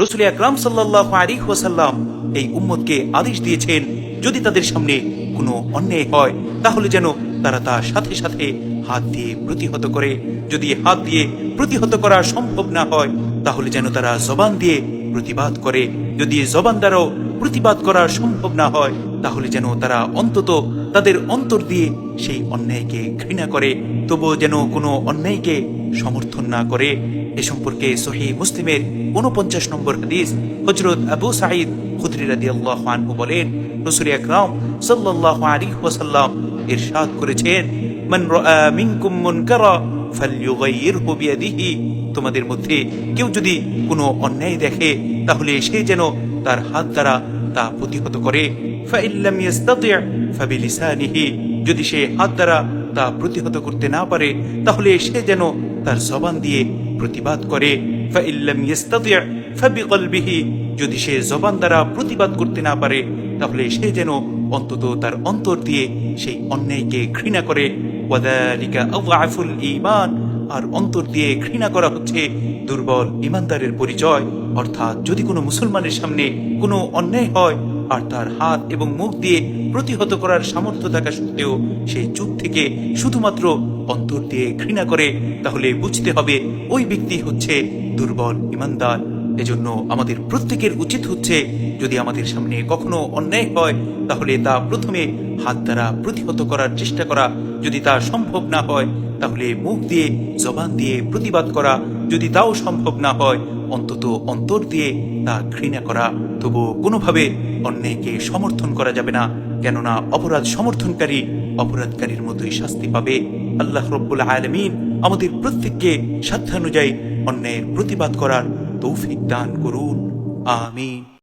রাসূল আকরাম সাল্লাল্লাহু আলাইহি ওয়াসাল্লাম এই উম্মতকে আদেশ দিয়েছেন, যদি তাদের সামনে কোনো অন্যায় হয় তাহলে যেন তারা তার সাথে সাথে হাত দিয়ে প্রতিহত করে। যদি হাত দিয়ে প্রতিহত করা সম্ভব না হয় তাহলে যেন তারা জবান দিয়ে প্রতিবাদ করে। যদি জবান দ্বারাও প্রতিবাদ করা সম্ভব না হয় তাহলে যেন তারা অন্তত তাদের অন্তর দিয়ে সেই অন্যায়কে ঘৃণা করে, তবুও যেন কোনো অন্যায়কে সমর্থন না করে। এ সম্পর্কে সহিহ মুসলিমের 49 নম্বর হাদিস, হযরত আবু সাঈদ খুদরি রাদিয়াল্লাহু আনহু বলেন, রাসূল আকরাম সাল্লাল্লাহু আলাইহি ওয়াসাল্লাম ইরশাদ করেছেন, মান রাআ মিনকুম মুনকারা ফালইয়ুগাইয়িরহু বিয়াদিহি, তোমাদের মধ্যে কেউ যদি কোনো অন্যায় দেখে তাহলে সে যেন তার হাত দ্বারা তা প্রতিহত করে। ফাইন লাম ইস্তাতি' ফাবিলিসানিহি, যদি সে হাত দ্বারা তা প্রতিহত করতে না পারে তাহলে সে যেন তার জবান দিয়ে প্রতিবাদ করে। ফাইন লাম ইস্তাতি' ফাবিকলবিহি, যদি সে জবান দ্বারা প্রতিবাদ করতে না পারে তাহলে সে যেন অন্তত তার অন্তর দিয়ে সেই অন্যায়কে ঘৃণা করে। ওয়াযালিকা আযআফুল ঈমান, আর অন্তর দিয়ে ঘৃণা করা হচ্ছে দুর্বল ঈমানদারের পরিচয়। অর্থাৎ যদি কোনো মুসলমানের সামনে কোনো অন্যায় হয় আর তার হাত এবং মুখ দিয়ে প্রতিহত করার সামর্থ্য থাকা সত্ত্বেও সে চুপ থেকে শুধুমাত্র অন্তর দিয়ে ঘৃণা করে, তাহলে বুঝতে হবে ওই ব্যক্তি হচ্ছে দুর্বল ঈমানদার। এজন্য আমাদের প্রত্যেকের উচিত হচ্ছে, যদি আমাদের সামনে কখনো অন্যায় হয় তাহলে তা প্রথমে হাত দ্বারা প্রতিহত করার চেষ্টা করা, যদি তা সম্ভব না হয় তাহলে মুখ দিয়ে জবান দিয়ে প্রতিবাদ করা, যদি তাও সম্ভব না হয় অন্তত অন্তর দিয়ে তা ঘৃণা করা। তবু কোনোভাবে অন্যায়কে সমর্থন করা যাবে না, কেননা অপরাধ সমর্থনকারী অপরাধকারীর মতোই শাস্তি পাবে। আল্লাহ রাব্বুল আলামিন আমাদের প্রত্যেককে সাধ্যানুযায়ী অন্যায়ের প্রতিবাদ করার তৌফিক দান করুন। আমিন।